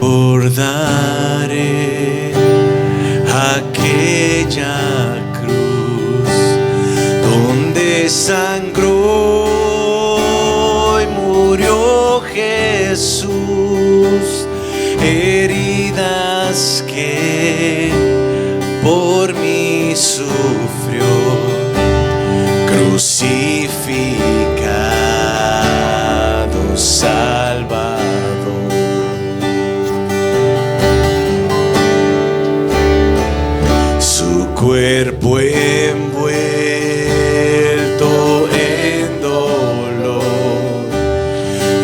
Recordaré aquella cruz donde sangró y murió Jesús, heridas que por mí sufrió, crucificado, Salvador. Su cuerpo envuelto en dolor,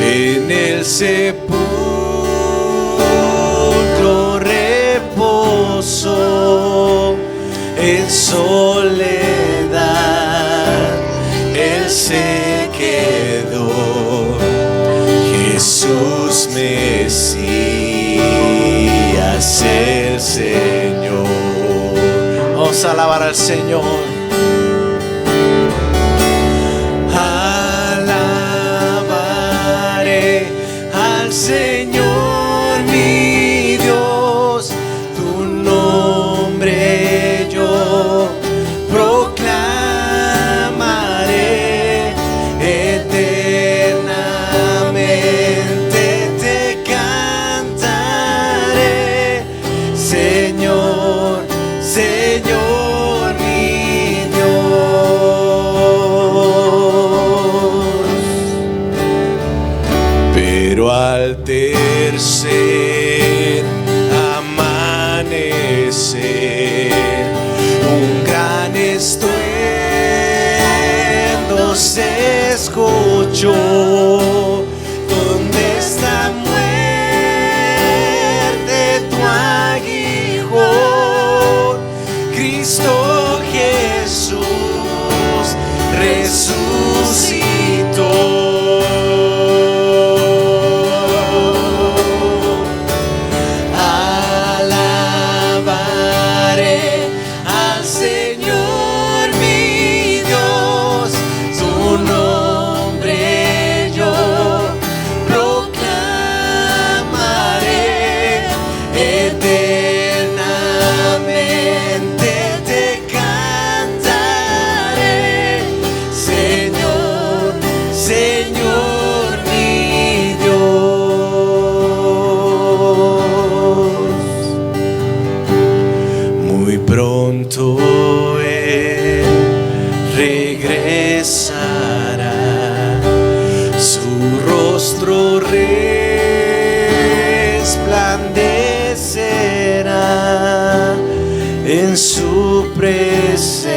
en el sepulcro reposó, en soledad Él se quedó. Jesús Mesías, el Señor. Vamos a alabar al Señor. Alabaré al Señor mi Dios, tu nombre yo proclamaré, eternamente te cantaré, Señor, Señor mi Dios. Pero al tercer amanecer, un gran estruendo se escuchó. ¿Dónde está, muerte, tu aguijón? Cristo Jesús resucitó. Alabaré al Señor mi Dios, su nombre yo proclamaré, eternamente te cantaré, Señor, Señor mi Dios. Muy pronto Él regresará, su rostro resplandecerá, en su presencia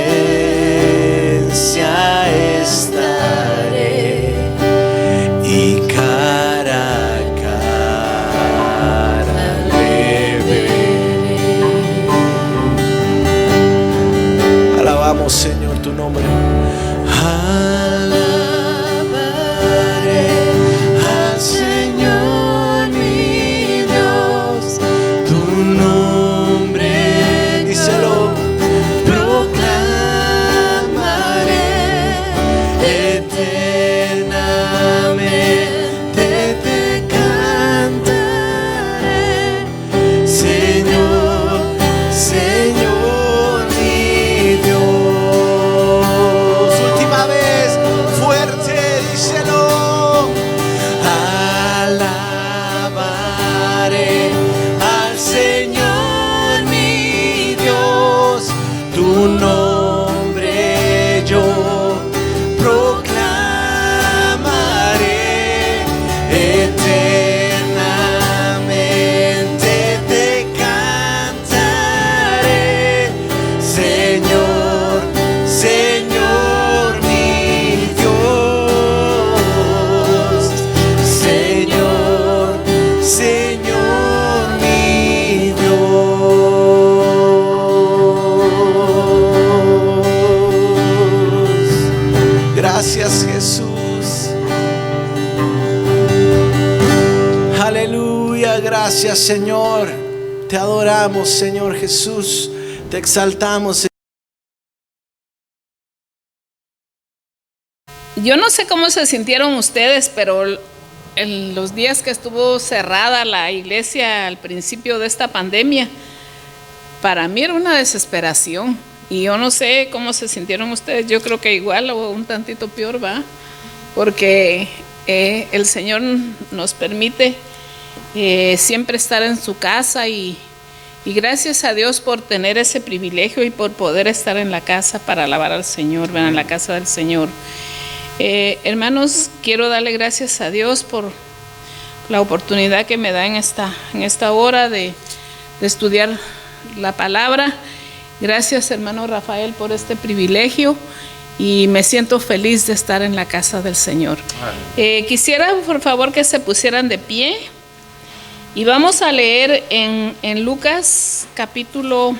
estaré, y cara a cara le veré. Alabamos, Señor, tu nombre. Alabaré al Señor mi Dios, tu nombre, díselo, proclamaré, eternamente te cantaré, Señor, Señor mi Dios. Última vez, fuerte, díselo. Alabaré al Señor mi Dios, tu nombre yo proclamaré, eternamente te cantaré, Señor, Señor mi Dios, Señor, Señor mi Dios. Gracias, Jesús. Aleluya, gracias, Señor. Te adoramos, Señor Jesús. Te exaltamos. Yo no sé cómo se sintieron ustedes, pero en los días que estuvo cerrada la iglesia al principio de esta pandemia, para mí era una desesperación. Y yo no sé cómo se sintieron ustedes, yo creo que igual o un tantito peor, ¿va? Porque el Señor nos permite siempre estar en su casa y gracias a Dios por tener ese privilegio y por poder estar en la casa para alabar al Señor, ¿verdad? En la casa del Señor. Hermanos, quiero darle gracias a Dios por la oportunidad que me da en esta hora de estudiar la palabra. Gracias, hermano Rafael, por este privilegio y me siento feliz de estar en la casa del Señor. Quisiera, por favor, que se pusieran de pie y vamos a leer en Lucas capítulo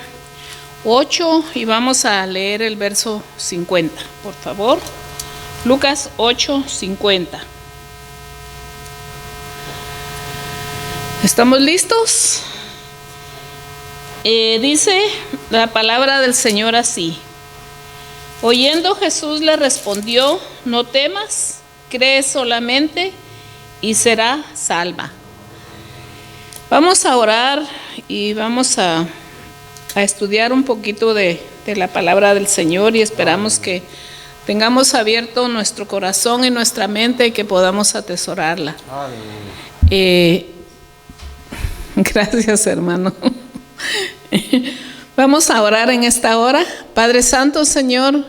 8 y vamos a leer el verso 50, por favor. Lucas 8:50. ¿Estamos listos? Dice la palabra del Señor así: oyendo Jesús le respondió, no temas, cree solamente y será salva. Vamos a orar y vamos a estudiar un poquito de la palabra del Señor y esperamos que tengamos abierto nuestro corazón y nuestra mente y que podamos atesorarla. Gracias, hermano. Vamos a orar en esta hora. Padre Santo, Señor,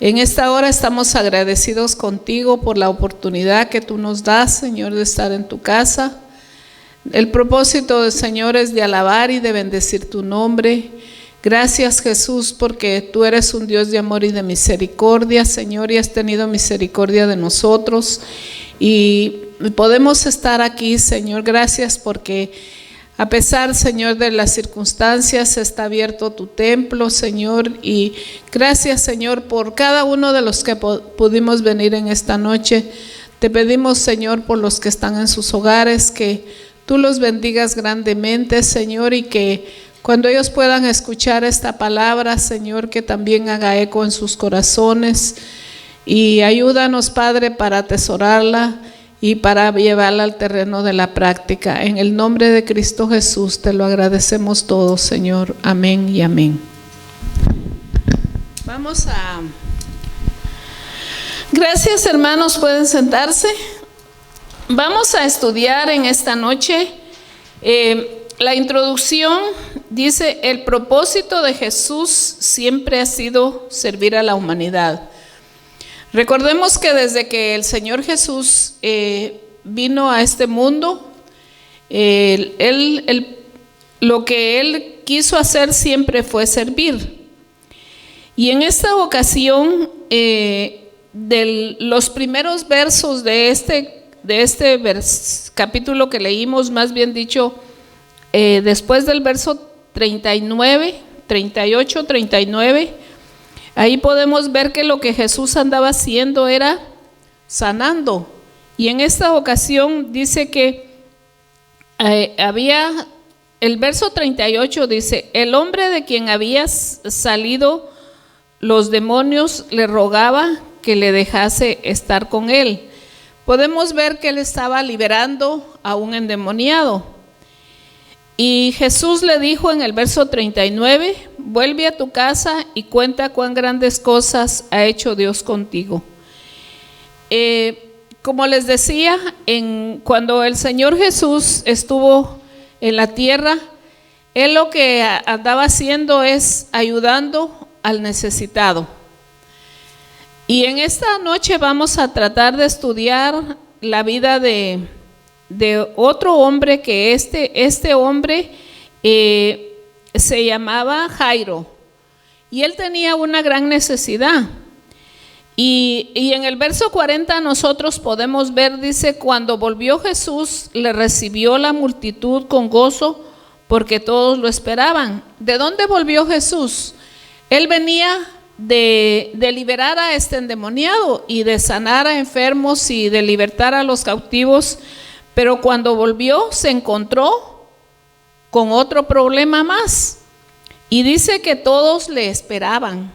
en esta hora estamos agradecidos contigo por la oportunidad que tú nos das, Señor, de estar en tu casa. El propósito del Señor es de alabar y de bendecir tu nombre. Gracias, Jesús, porque tú eres un Dios de amor y de misericordia, Señor, y has tenido misericordia de nosotros. Y podemos estar aquí, Señor. Gracias porque a pesar, Señor, de las circunstancias, está abierto tu templo, Señor, y gracias, Señor, por cada uno de los que pudimos venir en esta noche. Te pedimos, Señor, por los que están en sus hogares, que tú los bendigas grandemente, Señor, y que cuando ellos puedan escuchar esta palabra, Señor, que también haga eco en sus corazones. Y ayúdanos, Padre, para atesorarla y para llevarla al terreno de la práctica. En el nombre de Cristo Jesús te lo agradecemos todos, Señor. Amén y amén. Gracias, hermanos, pueden sentarse. Vamos a estudiar en esta noche. La introducción dice: el propósito de Jesús siempre ha sido servir a la humanidad. Recordemos que desde que el Señor Jesús vino a este mundo, lo que Él quiso hacer siempre fue servir. Y en esta ocasión, de los primeros versos de este capítulo que leímos, más bien dicho, después del verso 39, 38, 39, ahí podemos ver que lo que Jesús andaba haciendo era sanando. Y en esta ocasión dice que el verso 38 dice: el hombre de quien había salido los demonios le rogaba que le dejase estar con él. Podemos ver que él estaba liberando a un endemoniado. Y Jesús le dijo en el verso 39: vuelve a tu casa y cuenta cuán grandes cosas ha hecho Dios contigo. Como les decía, cuando el Señor Jesús estuvo en la tierra, Él lo que andaba haciendo es ayudando al necesitado. Y en esta noche vamos a tratar de estudiar la vida de otro hombre, que este hombre se llamaba Jairo, y él tenía una gran necesidad. Y en el verso 40 nosotros podemos ver, dice: cuando volvió Jesús, le recibió la multitud con gozo, porque todos lo esperaban. ¿De dónde volvió Jesús? Él venía de liberar a este endemoniado y de sanar a enfermos y de libertar a los cautivos. Pero cuando volvió se encontró con otro problema más. Y dice que todos le esperaban.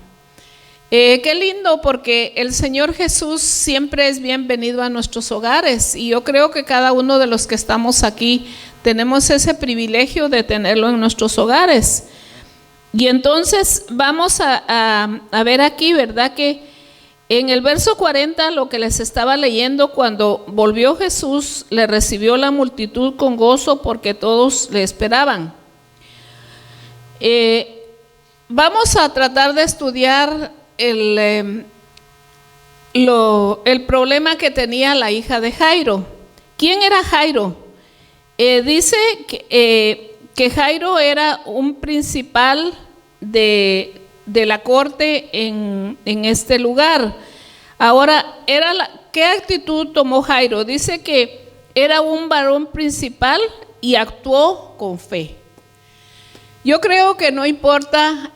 Qué lindo, porque el Señor Jesús siempre es bienvenido a nuestros hogares, y yo creo que cada uno de los que estamos aquí tenemos ese privilegio de tenerlo en nuestros hogares. Y entonces vamos a ver aquí, ¿verdad? Que en el verso 40, lo que les estaba leyendo, cuando volvió Jesús, le recibió la multitud con gozo porque todos le esperaban. Vamos a tratar de estudiar el problema que tenía la hija de Jairo. ¿Quién era Jairo? Dice que Jairo era un principal de la corte en este lugar. Ahora, ¿qué actitud tomó Jairo? Dice que era un varón principal y actuó con fe. Yo creo que no importa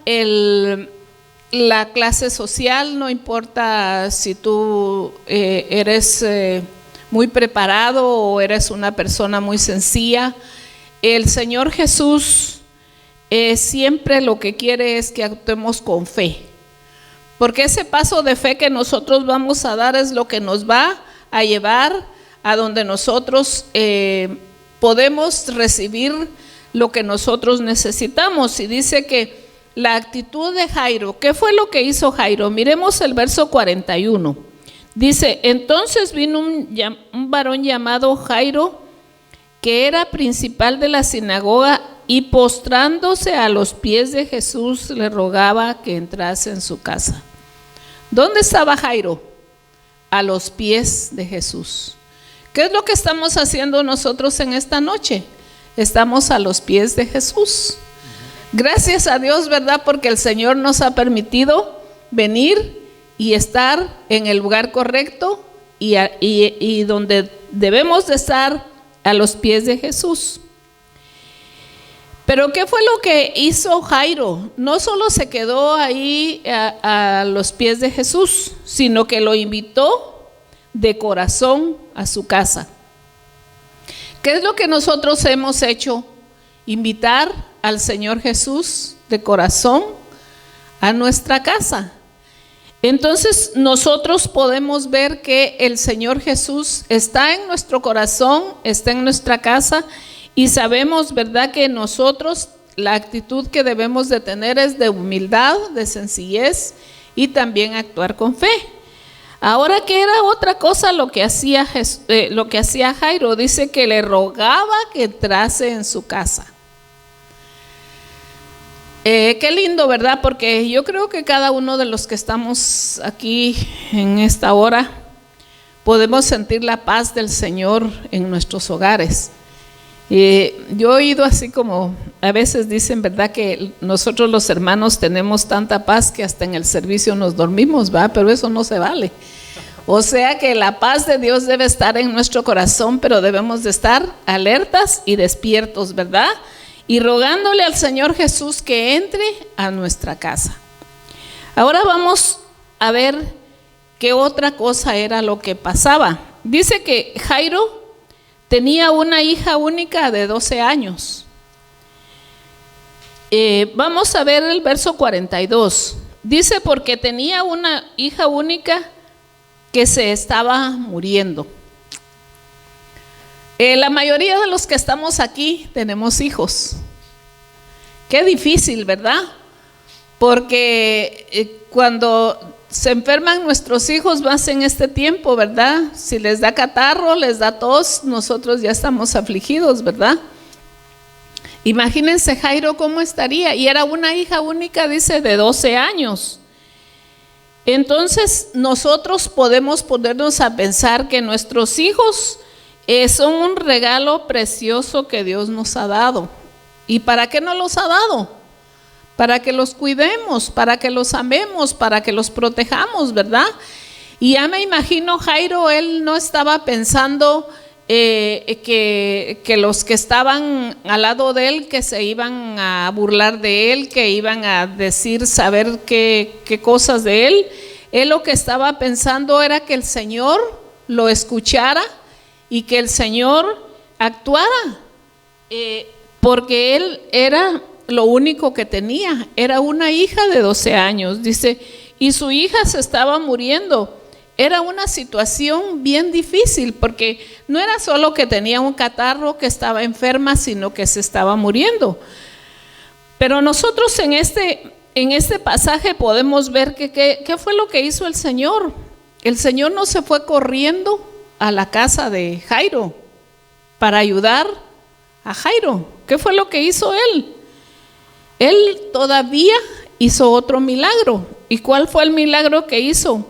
la clase social, no importa si tú eres muy preparado o eres una persona muy sencilla, el Señor Jesús siempre lo que quiere es que actuemos con fe, porque ese paso de fe que nosotros vamos a dar es lo que nos va a llevar a donde nosotros podemos recibir lo que nosotros necesitamos. Y dice que la actitud de Jairo, ¿qué fue lo que hizo Jairo? Miremos el verso 41. Dice, entonces vino un varón llamado Jairo, que era principal de la sinagoga, y postrándose a los pies de Jesús le rogaba que entrase en su casa. ¿Dónde estaba Jairo? A los pies de Jesús. ¿Qué es lo que estamos haciendo nosotros en esta noche? Estamos a los pies de Jesús. Gracias a Dios, ¿verdad? Porque el Señor nos ha permitido venir y estar en el lugar correcto y donde debemos de estar, a los pies de Jesús. Pero ¿qué fue lo que hizo Jairo? No solo se quedó ahí a los pies de Jesús, sino que lo invitó de corazón a su casa. ¿Qué es lo que nosotros hemos hecho? Invitar al Señor Jesús de corazón a nuestra casa. Entonces nosotros podemos ver que el Señor Jesús está en nuestro corazón, está en nuestra casa, y sabemos, ¿verdad?, que nosotros la actitud que debemos de tener es de humildad, de sencillez y también actuar con fe. Ahora, ¿qué era otra cosa lo que hacía Jairo? Dice que le rogaba que entrase en su casa. Qué lindo, ¿verdad? Porque yo creo que cada uno de los que estamos aquí en esta hora podemos sentir la paz del Señor en nuestros hogares. Yo he oído así como a veces dicen, ¿verdad?, que nosotros los hermanos tenemos tanta paz que hasta en el servicio nos dormimos, ¿verdad? Pero eso no se vale. O sea que la paz de Dios debe estar en nuestro corazón, pero debemos de estar alertas y despiertos, ¿verdad? Y rogándole al Señor Jesús que entre a nuestra casa. Ahora vamos a ver qué otra cosa era lo que pasaba. Dice que Jairo tenía una hija única de 12 años. Vamos a ver el verso 42. Dice, porque tenía una hija única que se estaba muriendo. La mayoría de los que estamos aquí tenemos hijos. Qué difícil, ¿verdad? Porque cuando se enferman nuestros hijos más en este tiempo, ¿verdad? Si les da catarro, les da tos, nosotros ya estamos afligidos, ¿verdad? Imagínense Jairo cómo estaría. Y era una hija única, dice, de 12 años. Entonces nosotros podemos ponernos a pensar que nuestros hijos son un regalo precioso que Dios nos ha dado. ¿Y para qué nos los ha dado? Para que los cuidemos, para que los amemos, para que los protejamos, ¿verdad? Y ya me imagino Jairo, él no estaba pensando que los que estaban al lado de él, que se iban a burlar de él, que iban a decir, saber qué cosas de él. Él lo que estaba pensando era que el Señor lo escuchara y que el Señor actuara, porque él era lo único que tenía, era una hija de 12 años, dice, y su hija se estaba muriendo. Era una situación bien difícil porque no era solo que tenía un catarro, que estaba enferma, sino que se estaba muriendo. Pero nosotros en este pasaje podemos ver qué fue lo que hizo el Señor. El Señor no se fue corriendo a la casa de Jairo para ayudar a Jairo. ¿Qué fue lo que hizo él? Él todavía hizo otro milagro. ¿Y cuál fue el milagro que hizo?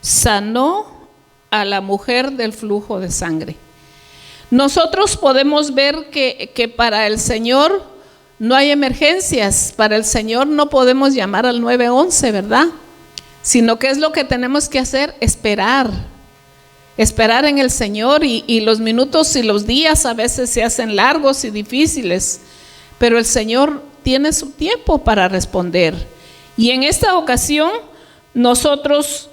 Sanó a la mujer del flujo de sangre. Nosotros podemos ver que para el Señor no hay emergencias. Para el Señor no podemos llamar al 911, ¿verdad? Sino que es lo que tenemos que hacer, esperar en el Señor, y los minutos y los días a veces se hacen largos y difíciles, pero el Señor tiene su tiempo para responder. Y en esta ocasión nosotros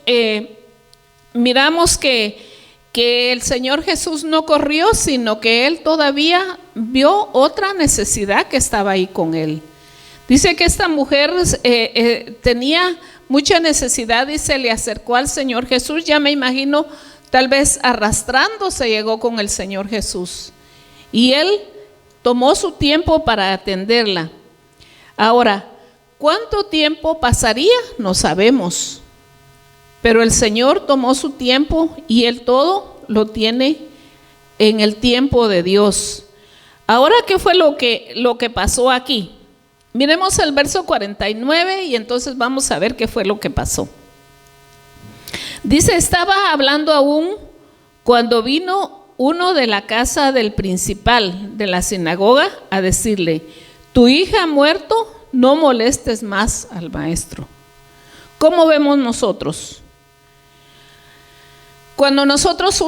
miramos que el Señor Jesús no corrió, sino que Él todavía vio otra necesidad que estaba ahí con Él. Dice que esta mujer tenía mucha necesidad y se le acercó al Señor Jesús. Ya me imagino, tal vez arrastrándose llegó con el Señor Jesús. Y Él tomó su tiempo para atenderla. Ahora, ¿cuánto tiempo pasaría? No sabemos. Pero el Señor tomó su tiempo y Él todo lo tiene en el tiempo de Dios. Ahora, ¿qué fue lo que pasó aquí? Miremos el verso 49 y entonces vamos a ver qué fue lo que pasó. Dice, estaba hablando aún cuando vino uno de la casa del principal de la sinagoga a decirle, tu hija ha muerto, no molestes más al maestro. ¿Cómo vemos nosotros? Cuando nosotros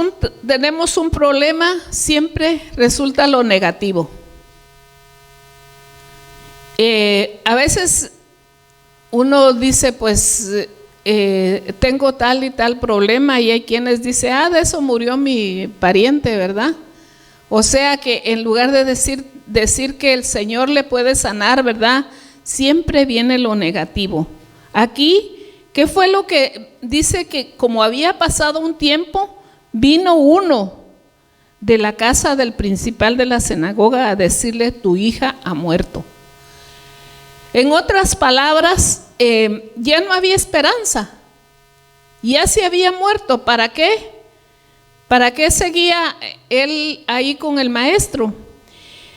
tenemos un problema, siempre resulta lo negativo. A veces uno dice, pues tengo tal y tal problema, y hay quienes dicen, de eso murió mi pariente, ¿verdad? O sea que en lugar de decir que el Señor le puede sanar, ¿verdad? Siempre viene lo negativo. Aquí, ¿qué fue lo que dice? Que como había pasado un tiempo, vino uno de la casa del principal de la sinagoga a decirle, tu hija ha muerto. En otras palabras, ya no había esperanza, ya se había muerto. ¿Para qué? ¿Para qué seguía él ahí con el maestro?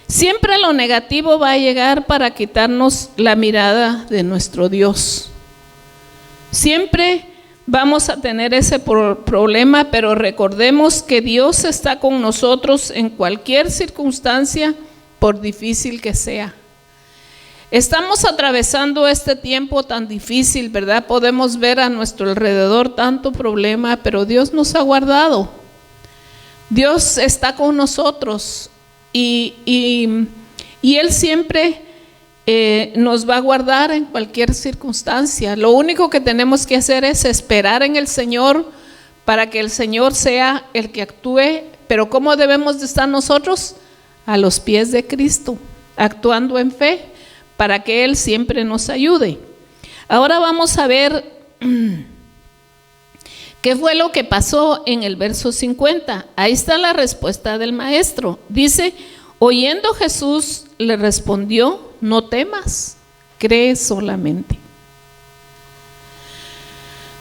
Siempre lo negativo va a llegar para quitarnos la mirada de nuestro Dios. Siempre vamos a tener ese problema, pero recordemos que Dios está con nosotros en cualquier circunstancia, por difícil que sea. Estamos atravesando este tiempo tan difícil, ¿verdad? Podemos ver a nuestro alrededor tanto problema, pero Dios nos ha guardado. Dios está con nosotros y Él siempre nos va a guardar en cualquier circunstancia. Lo único que tenemos que hacer es esperar en el Señor para que el Señor sea el que actúe. Pero ¿cómo debemos de estar nosotros? A los pies de Cristo, actuando en fe, para que Él siempre nos ayude. Ahora vamos a ver qué fue lo que pasó en el verso 50. Ahí está la respuesta del maestro. Dice, oyendo Jesús le respondió, no temas, cree solamente.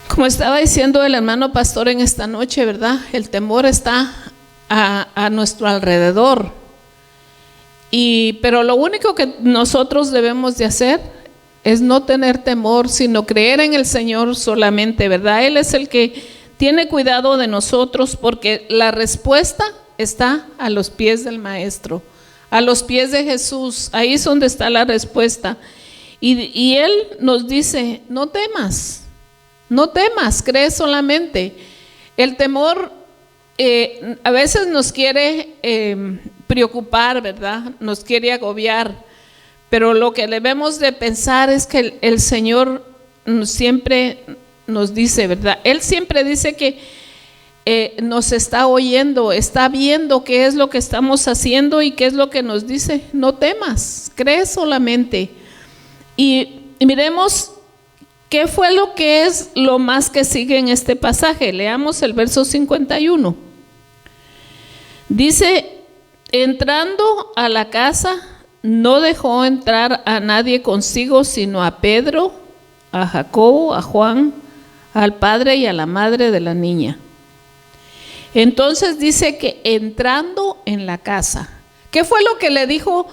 Como estaba diciendo el hermano pastor en esta noche, ¿verdad? El temor está a nuestro alrededor. Pero lo único que nosotros debemos de hacer es no tener temor, sino creer en el Señor solamente, ¿verdad? Él es el que tiene cuidado de nosotros, porque la respuesta está a los pies del Maestro, a los pies de Jesús. Ahí es donde está la respuesta. Y Él nos dice, no temas, cree solamente. El temor a veces nos quiere preocupar, ¿verdad? Nos quiere agobiar, pero lo que debemos de pensar es que el Señor siempre nos dice, ¿verdad? Él siempre dice que nos está oyendo, está viendo qué es lo que estamos haciendo y qué es lo que nos dice. No temas, cree solamente. Y miremos ¿qué fue lo que es lo más que sigue en este pasaje? Leamos el verso 51. Dice, entrando a la casa, no dejó entrar a nadie consigo, sino a Pedro, a Jacobo, a Juan, al padre y a la madre de la niña. Entonces dice que entrando en la casa, ¿qué fue lo que le dijo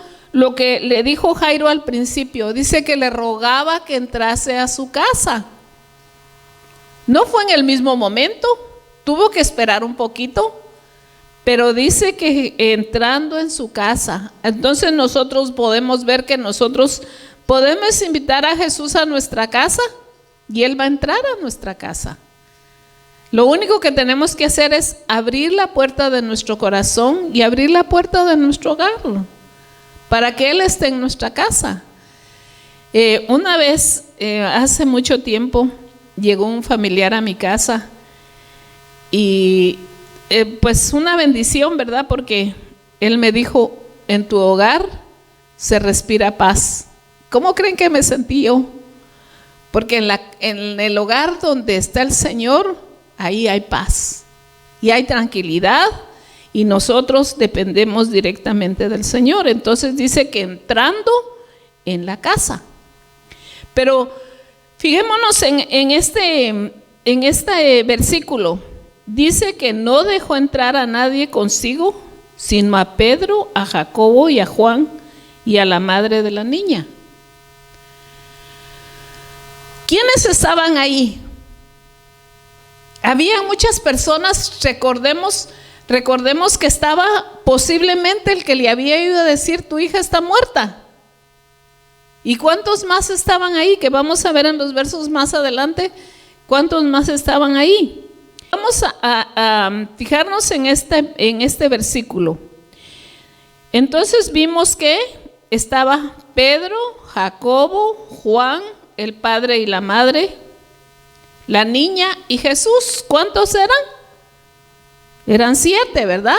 Jairo al principio? Dice que le rogaba que entrase a su casa. No fue en el mismo momento, tuvo que esperar un poquito, pero dice que entrando en su casa. Entonces nosotros podemos ver que nosotros podemos invitar a Jesús a nuestra casa y Él va a entrar a nuestra casa. Lo único que tenemos que hacer es abrir la puerta de nuestro corazón y abrir la puerta de nuestro hogar para que Él esté en nuestra casa. Una vez, hace mucho tiempo, llegó un familiar a mi casa y pues una bendición, ¿verdad? Porque él me dijo, en tu hogar se respira paz. ¿Cómo creen que me sentí yo? Porque en el hogar donde está el Señor, ahí hay paz y hay tranquilidad y nosotros dependemos directamente del Señor. Entonces dice que entrando en la casa. Pero fijémonos en este versículo. Dice que no dejó entrar a nadie consigo, sino a Pedro, a Jacobo y a Juan y a la madre de la niña. ¿Quiénes estaban ahí? Había muchas personas, recordemos que estaba posiblemente el que le había ido a decir, tu hija está muerta. ¿Y cuántos más estaban ahí? Que vamos a ver en los versos más adelante, ¿cuántos más estaban ahí? Vamos a fijarnos en este versículo. Entonces vimos que estaba Pedro, Jacobo, Juan, el padre y la madre, la niña y Jesús. ¿Cuántos eran? Eran 7, ¿verdad?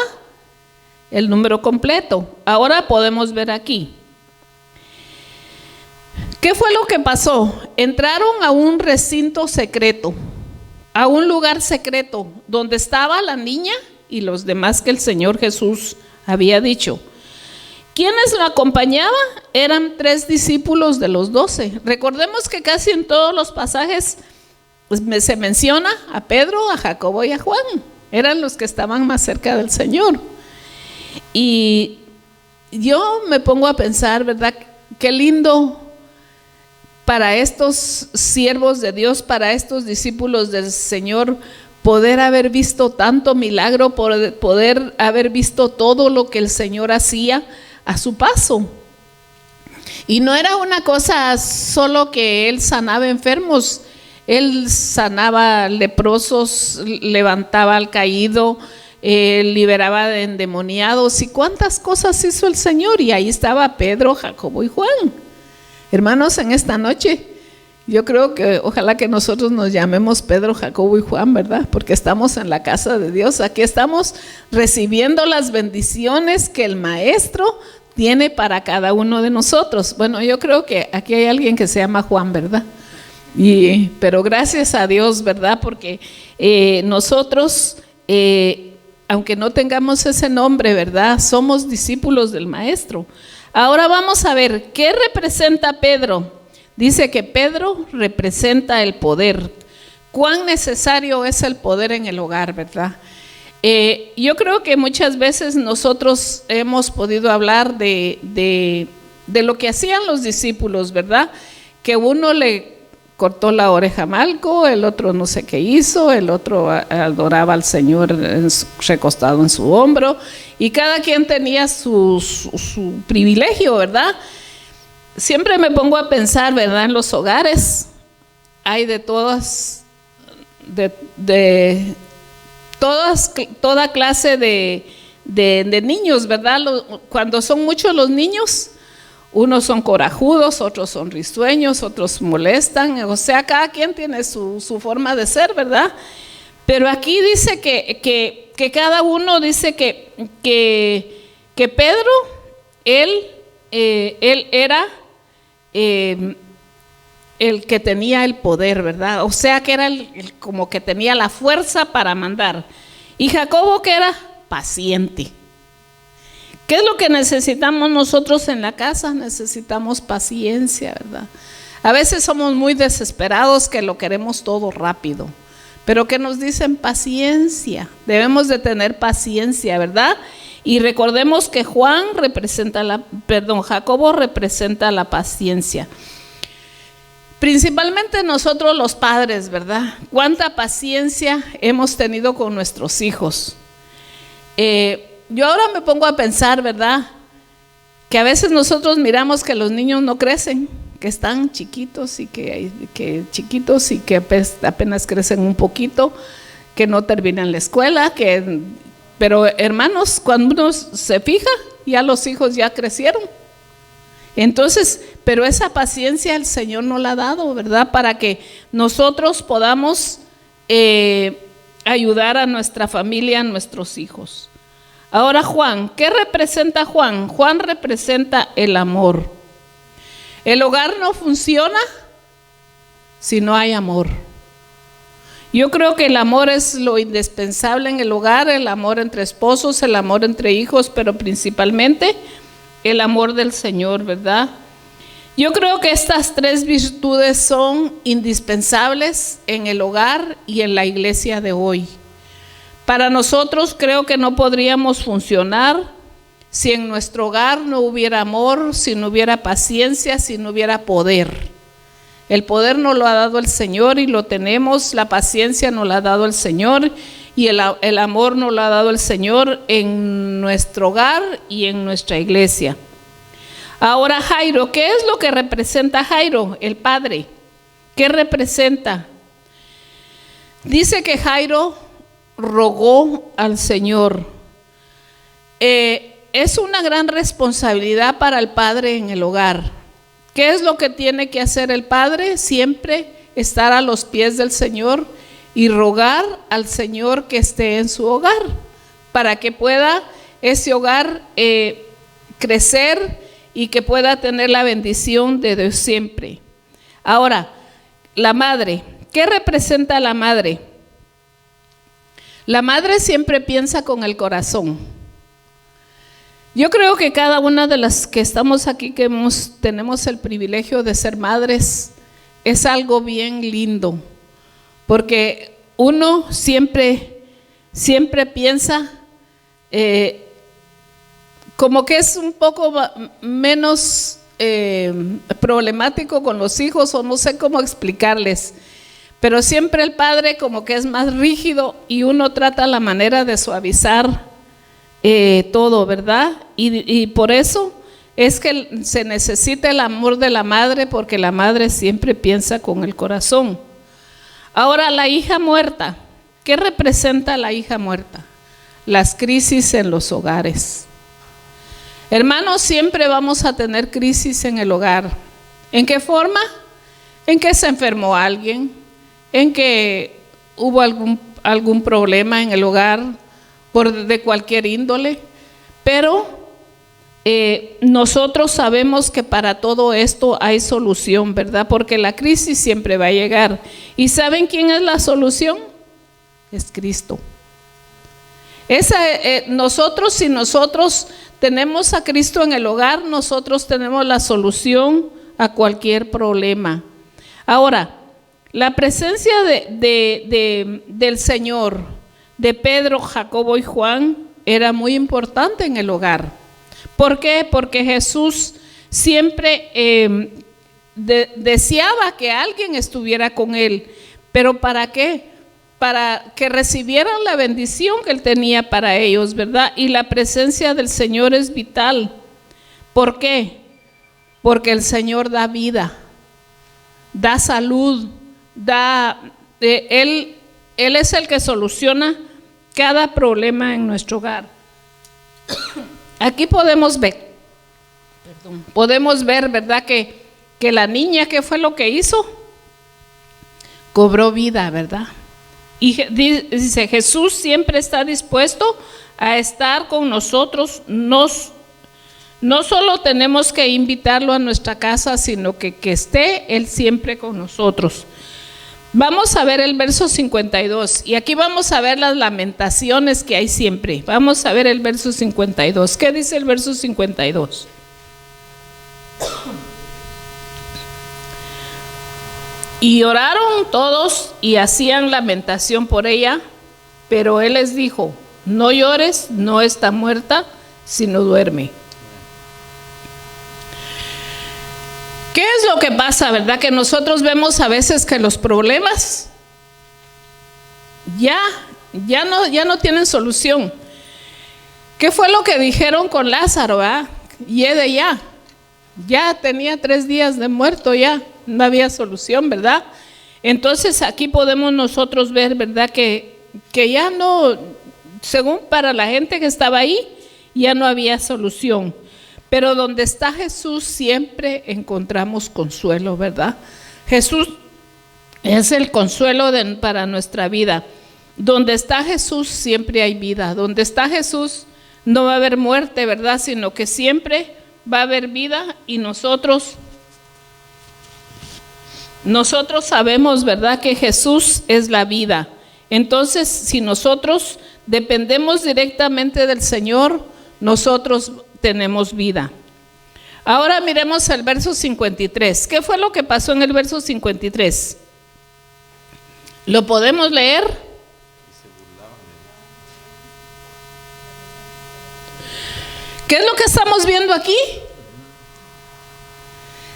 El número completo. Ahora podemos ver aquí. ¿Qué fue lo que pasó? Entraron a un recinto secreto, a un lugar secreto donde estaba la niña y los demás que el Señor Jesús había dicho. ¿Quiénes lo acompañaban? Eran 3 discípulos de los 12. Recordemos que casi en todos los pasajes se menciona a Pedro, a Jacobo y a Juan. Eran los que estaban más cerca del Señor. Y yo me pongo a pensar, ¿verdad? Qué lindo para estos siervos de Dios, para estos discípulos del Señor, poder haber visto tanto milagro, poder haber visto todo lo que el Señor hacía a su paso. Y no era una cosa solo que Él sanaba enfermos, Él sanaba leprosos, levantaba al caído, liberaba de endemoniados, y cuántas cosas hizo el Señor. Y ahí estaba Pedro, Jacobo y Juan. Hermanos, en esta noche yo creo que ojalá que nosotros nos llamemos Pedro, Jacobo y Juan, ¿verdad? Porque estamos en la casa de Dios. Aquí estamos recibiendo las bendiciones que el Maestro tiene para cada uno de nosotros. Bueno, yo creo que aquí hay alguien que se llama Juan, ¿verdad? Pero gracias a Dios, ¿verdad? Porque nosotros, aunque no tengamos ese nombre, ¿verdad? Somos discípulos del Maestro. Ahora vamos a ver, ¿qué representa Pedro? Dice que Pedro representa el poder. ¿Cuán necesario es el poder en el hogar, verdad? Yo creo que muchas veces nosotros hemos podido hablar de lo que hacían los discípulos, ¿verdad? Que uno le cortó la oreja a Malco, el otro no sé qué hizo, el otro adoraba al Señor recostado en su hombro, y cada quien tenía su privilegio, ¿verdad? Siempre me pongo a pensar, ¿verdad? En los hogares hay de todas, toda clase de niños, ¿verdad? Cuando son muchos los niños, unos son corajudos, otros son risueños, otros molestan, o sea, cada quien tiene su forma de ser, ¿verdad? Pero aquí dice que cada uno dice que Pedro, él era el que tenía el poder, ¿verdad? O sea que era como que tenía la fuerza para mandar. Y Jacobo, que era paciente. ¿Qué es lo que necesitamos nosotros en la casa? Necesitamos paciencia, ¿verdad? A veces somos muy desesperados, que lo queremos todo rápido. Pero que nos dicen paciencia. Debemos de tener paciencia, ¿verdad? Y recordemos que Jacobo representa la paciencia. Principalmente nosotros los padres, ¿verdad? ¿Cuánta paciencia hemos tenido con nuestros hijos? Yo ahora me pongo a pensar, ¿verdad? Que a veces nosotros miramos que los niños no crecen, que están chiquitos y que apenas crecen un poquito, que no terminan la escuela, pero hermanos, cuando uno se fija, ya los hijos ya crecieron. Entonces, pero esa paciencia el Señor nos la ha dado, ¿verdad? Para que nosotros podamos ayudar a nuestra familia, a nuestros hijos. Ahora Juan, ¿qué representa Juan? Juan representa el amor. El hogar no funciona si no hay amor. Yo creo que el amor es lo indispensable en el hogar, el amor entre esposos, el amor entre hijos, pero principalmente el amor del Señor, ¿verdad? Yo creo que estas tres virtudes son indispensables en el hogar y en la iglesia de hoy. Para nosotros creo que no podríamos funcionar si en nuestro hogar no hubiera amor, si no hubiera paciencia, si no hubiera poder. El poder nos lo ha dado el Señor y lo tenemos, la paciencia nos la ha dado el Señor y el amor nos lo ha dado el Señor en nuestro hogar y en nuestra iglesia. Ahora Jairo, ¿qué es lo que representa Jairo? El padre. ¿Qué representa? Dice que Jairo rogó al Señor. Es una gran responsabilidad para el padre en el hogar. ¿Qué es lo que tiene que hacer el padre? Siempre estar a los pies del Señor y rogar al Señor que esté en su hogar, para que pueda ese hogar crecer y que pueda tener la bendición de Dios siempre. Ahora, la madre, ¿qué representa la madre? La madre siempre piensa con el corazón. Yo creo que cada una de las que estamos aquí, que tenemos el privilegio de ser madres, es algo bien lindo, porque uno siempre piensa como que es un poco menos problemático con los hijos, o no sé cómo explicarles. Pero siempre el padre como que es más rígido y uno trata la manera de suavizar todo, ¿verdad? Y por eso es que se necesita el amor de la madre, porque la madre siempre piensa con el corazón. Ahora, la hija muerta. ¿Qué representa la hija muerta? Las crisis en los hogares. Hermanos, siempre vamos a tener crisis en el hogar. ¿En qué forma? En que se enfermó alguien, en que hubo algún problema en el hogar de cualquier índole, pero nosotros sabemos que para todo esto hay solución, ¿verdad? Porque la crisis siempre va a llegar. ¿Y saben quién es la solución? Es Cristo. Si nosotros tenemos a Cristo en el hogar, nosotros tenemos la solución a cualquier problema. Ahora, la presencia del Señor, de Pedro, Jacobo y Juan, era muy importante en el hogar. ¿Por qué? Porque Jesús siempre deseaba que alguien estuviera con él. ¿Pero para qué? Para que recibieran la bendición que él tenía para ellos, ¿verdad? Y la presencia del Señor es vital. ¿Por qué? Porque el Señor da vida, da salud, Él es el que soluciona cada problema en nuestro hogar. Aquí podemos ver, ¿verdad? Que la niña, ¿qué fue lo que hizo? Cobró vida, ¿verdad? Y dice, Jesús siempre está dispuesto a estar con nosotros, nos no solo tenemos que invitarlo a nuestra casa, sino que esté Él siempre con nosotros. Vamos a ver el verso 52 y aquí vamos a ver las lamentaciones que hay siempre. Vamos a ver el verso 52. ¿Qué dice el verso 52? Y oraron todos y hacían lamentación por ella, pero Él les dijo: no llores, no está muerta, sino duerme. ¿Qué es lo que pasa, verdad? Que nosotros vemos a veces que los problemas ya no tienen solución. ¿Qué fue lo que dijeron con Lázaro? Yede ya tenía 3 días de muerto, ya no había solución, ¿verdad? Entonces aquí podemos nosotros ver, ¿verdad? Que ya no, según para la gente que estaba ahí, ya no había solución. Pero donde está Jesús siempre encontramos consuelo, ¿verdad? Jesús es el consuelo para nuestra vida. Donde está Jesús siempre hay vida. Donde está Jesús no va a haber muerte, ¿verdad? Sino que siempre va a haber vida y nosotros sabemos, ¿verdad? Que Jesús es la vida. Entonces, si nosotros dependemos directamente del Señor, nosotros tenemos vida. Ahora miremos el verso 53. ¿Qué fue lo que pasó en el verso 53? ¿Lo podemos leer? ¿Qué es lo que estamos viendo aquí?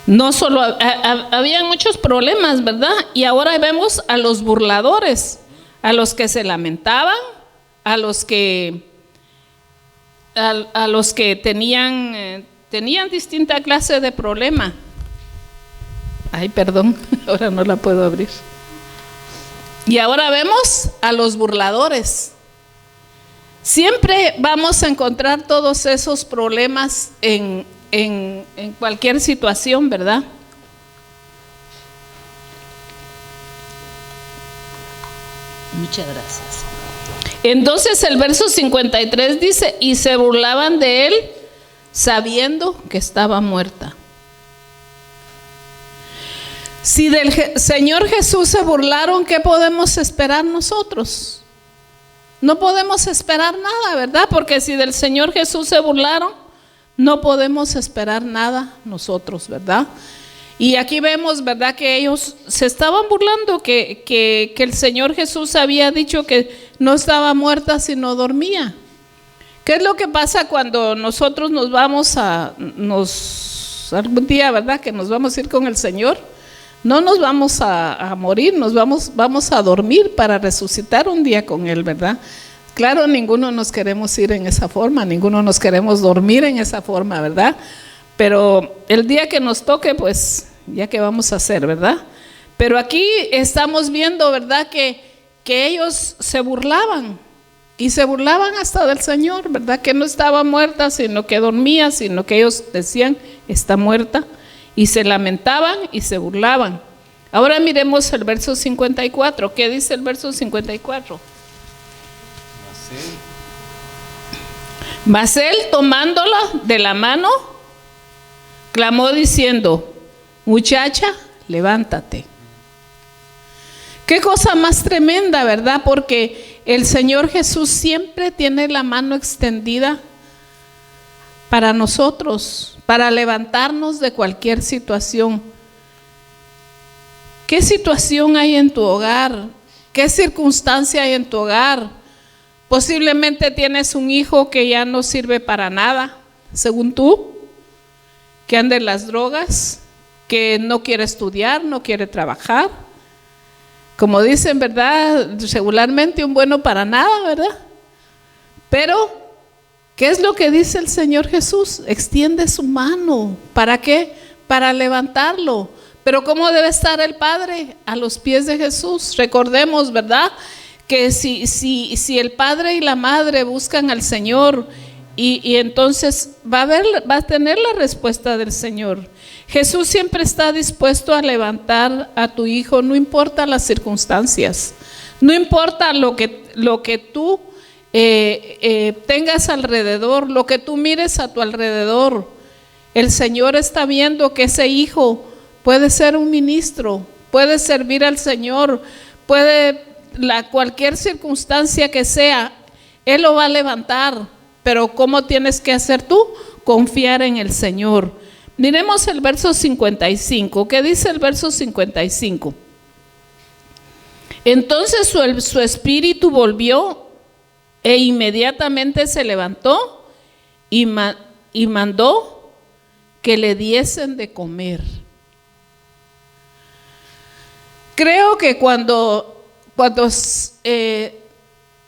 No solo había muchos problemas, ¿verdad? Y ahora vemos a los burladores, a los que se lamentaban, a los que tenían distinta clase de problema. Ay, perdón, ahora no la puedo abrir. Y ahora vemos a los burladores. Siempre vamos a encontrar todos esos problemas en cualquier situación, ¿verdad? Muchas gracias. Entonces el verso 53 dice: y se burlaban de él sabiendo que estaba muerta. Si del Señor Jesús se burlaron, ¿qué podemos esperar nosotros? No podemos esperar nada, ¿verdad? Porque si del Señor Jesús se burlaron, no podemos esperar nada nosotros, ¿verdad? Y aquí vemos, ¿verdad? Que ellos se estaban burlando, que el Señor Jesús había dicho que no estaba muerta sino dormía. ¿Qué es lo que pasa cuando nosotros nos vamos algún día, ¿verdad? Que nos vamos a ir con el Señor. No nos vamos a morir, vamos a dormir para resucitar un día con Él, ¿verdad? Claro, ninguno nos queremos ir en esa forma, ninguno nos queremos dormir en esa forma, ¿verdad? Pero el día que nos toque, pues, ya que vamos a hacer, ¿verdad? Pero aquí estamos viendo, ¿verdad? Que ellos se burlaban, y se burlaban hasta del Señor, ¿verdad? Que no estaba muerta, sino que dormía, sino que ellos decían, está muerta, y se lamentaban y se burlaban. Ahora miremos el verso 54. ¿Qué dice el verso 54? Mas él, tomándola de la mano, clamó diciendo: muchacha, levántate. Qué cosa más tremenda, ¿verdad? Porque el Señor Jesús siempre tiene la mano extendida para nosotros, para levantarnos de cualquier situación. ¿Qué situación hay en tu hogar? ¿Qué circunstancia hay en tu hogar? Posiblemente tienes un hijo que ya no sirve para nada, según tú, que anda en las drogas, que no quiere estudiar, no quiere trabajar. Como dicen, ¿verdad? Regularmente un bueno para nada, ¿verdad? Pero, ¿qué es lo que dice el Señor Jesús? Extiende su mano. ¿Para qué? Para levantarlo. Pero ¿cómo debe estar el Padre? A los pies de Jesús. Recordemos, ¿verdad? Que si el Padre y la Madre buscan al Señor, y entonces va a tener la respuesta del Señor. Jesús siempre está dispuesto a levantar a tu hijo, no importa las circunstancias, no importa lo que tú tengas alrededor, lo que tú mires a tu alrededor. el Señor está viendo que ese hijo puede ser un ministro, puede servir al Señor, cualquier circunstancia que sea, Él lo va a levantar. Pero ¿cómo tienes que hacer tú? Confiar en el Señor. Miremos el verso 55. ¿Qué dice el verso 55? Entonces su espíritu volvió e inmediatamente se levantó y mandó que le diesen de comer. Creo que cuando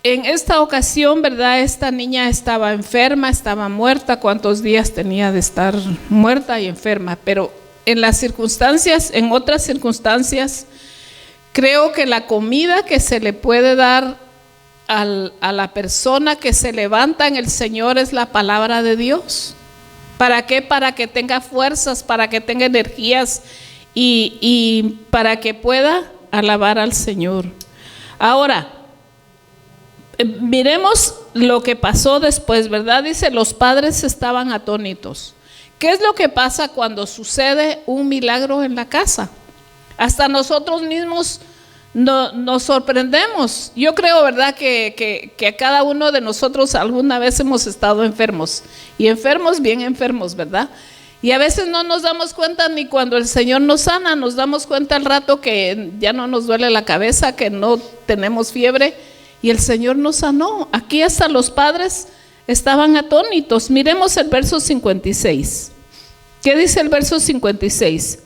en esta ocasión, ¿verdad? Esta niña estaba enferma, estaba muerta. ¿Cuántos días tenía de estar muerta y enferma? Pero en otras circunstancias, creo que la comida que se le puede dar a la persona que se levanta en el Señor es la palabra de Dios. ¿Para qué? Para que tenga fuerzas, para que tenga energías y para que pueda alabar al Señor. Ahora, miremos lo que pasó después, ¿verdad? Dice, los padres estaban atónitos. ¿Qué es lo que pasa cuando sucede un milagro en la casa? Hasta nosotros mismos nos sorprendemos. Yo creo, ¿verdad? Que a cada uno de nosotros alguna vez hemos estado enfermos. Y enfermos, bien enfermos, ¿verdad? Y a veces no nos damos cuenta ni cuando el Señor nos sana. Nos damos cuenta al rato que ya no nos duele la cabeza, que no tenemos fiebre. Y el Señor nos sanó. Aquí hasta los padres estaban atónitos. Miremos el verso 56. ¿Qué dice el verso 56?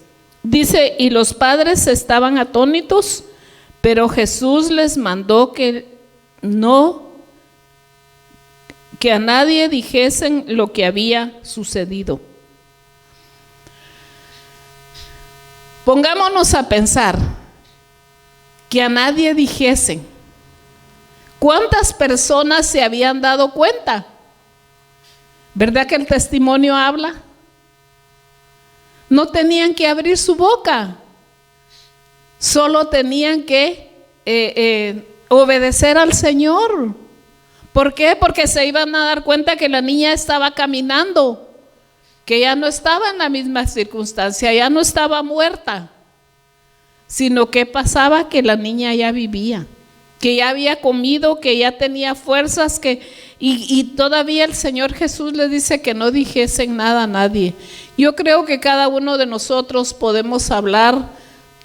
Dice, y los padres estaban atónitos, pero Jesús les mandó que a nadie dijesen lo que había sucedido. Pongámonos a pensar, que a nadie dijesen. ¿Cuántas personas se habían dado cuenta? ¿Verdad que el testimonio habla? No tenían que abrir su boca, solo tenían que obedecer al Señor. ¿Por qué? Porque se iban a dar cuenta que la niña estaba caminando, que ya no estaba en la misma circunstancia, ya no estaba muerta, sino que pasaba que la niña ya vivía, que ya había comido, que ya tenía fuerzas, y todavía el Señor Jesús le dice que no dijesen nada a nadie. Yo creo que cada uno de nosotros podemos hablar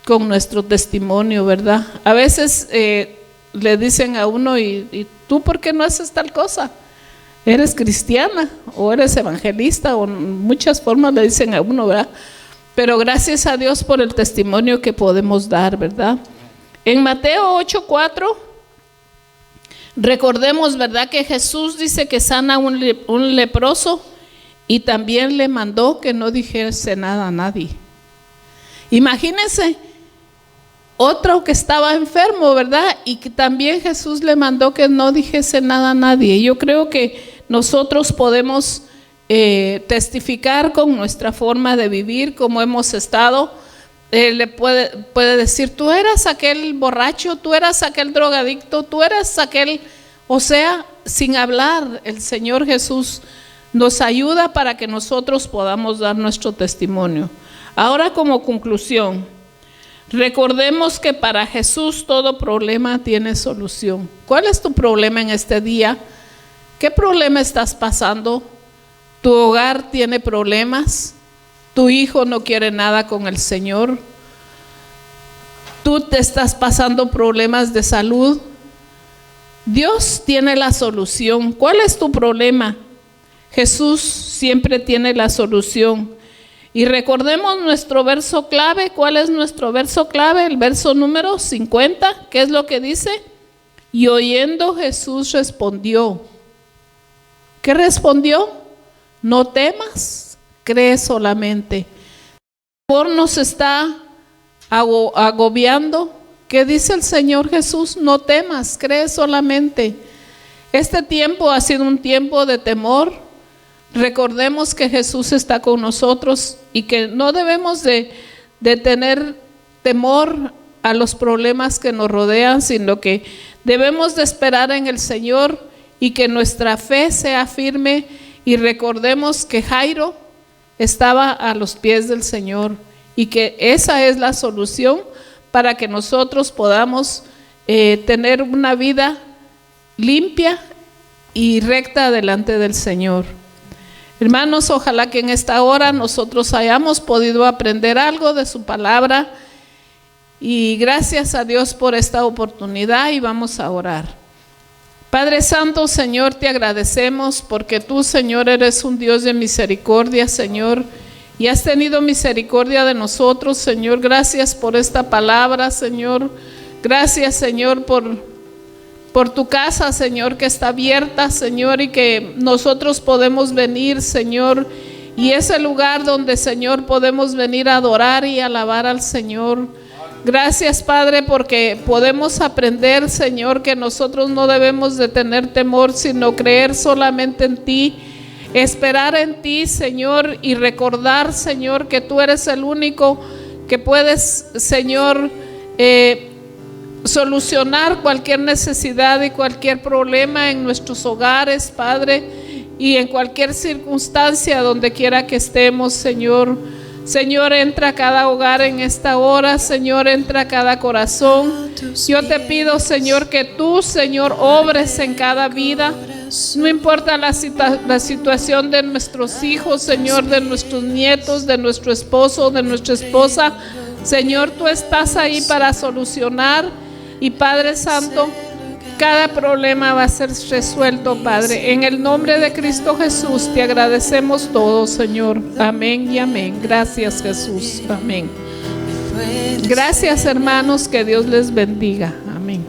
con nuestro testimonio, ¿verdad? A veces le dicen a uno, ¿y tú por qué no haces tal cosa? ¿Eres cristiana o eres evangelista? O muchas formas le dicen a uno, ¿verdad? Pero gracias a Dios por el testimonio que podemos dar, ¿verdad? En Mateo 8:4, recordemos, ¿verdad? Que Jesús dice que sana un leproso y también le mandó que no dijese nada a nadie. Imagínense, otro que estaba enfermo, ¿verdad? Y que también Jesús le mandó que no dijese nada a nadie. Yo creo que nosotros podemos testificar con nuestra forma de vivir, como hemos estado. Le puede decir, tú eras aquel borracho, tú eras aquel drogadicto, tú eras aquel, o sea, sin hablar, el Señor Jesús nos ayuda para que nosotros podamos dar nuestro testimonio. Ahora, como conclusión, recordemos que para Jesús todo problema tiene solución. ¿Cuál es tu problema en este día? ¿Qué problema estás pasando? ¿Tu hogar tiene problemas? ¿Tu hijo no quiere nada con el Señor? ¿Tú te estás pasando problemas de salud? Dios tiene la solución. ¿Cuál es tu problema? Jesús siempre tiene la solución. Y recordemos nuestro verso clave. ¿Cuál es nuestro verso clave? El verso número 50. ¿Qué es lo que dice? Y oyendo Jesús respondió. ¿Qué respondió? No temas, cree solamente. Por nos está agobiando. ¿Qué dice el Señor Jesús? No temas, cree solamente. Este tiempo ha sido un tiempo de temor. Recordemos que Jesús está con nosotros y que no debemos de tener temor a los problemas que nos rodean, sino que debemos de esperar en el Señor y que nuestra fe sea firme. Y recordemos que Jairo estaba a los pies del Señor, y que esa es la solución para que nosotros podamos tener una vida limpia y recta delante del Señor. Hermanos, ojalá que en esta hora nosotros hayamos podido aprender algo de su palabra, y gracias a Dios por esta oportunidad, y vamos a orar. Padre Santo, Señor, te agradecemos porque tú, Señor, eres un Dios de misericordia, Señor, y has tenido misericordia de nosotros, Señor. Gracias por esta palabra, Señor. Gracias, Señor, por tu casa, Señor, que está abierta, Señor, y que nosotros podemos venir, Señor, y es el lugar donde, Señor, podemos venir a adorar y alabar al Señor. Gracias, Padre, porque podemos aprender, Señor, que nosotros no debemos de tener temor, sino creer solamente en ti, esperar en ti, Señor, y recordar, Señor, que tú eres el único que puedes, Señor, solucionar cualquier necesidad y cualquier problema en nuestros hogares, Padre, y en cualquier circunstancia donde quiera que estemos, Señor. Señor, entra a cada hogar en esta hora, Señor, entra a cada corazón. Yo te pido, Señor, que tú, Señor, obres en cada vida. No importa la situación de nuestros hijos, Señor, de nuestros nietos, de nuestro esposo, de nuestra esposa. Señor, tú estás ahí para solucionar. Y Padre Santo, cada problema va a ser resuelto, Padre. En el nombre de Cristo Jesús te agradecemos todo, Señor. Amén y amén. Gracias, Jesús. Amén. Gracias, hermanos. Que Dios les bendiga. Amén.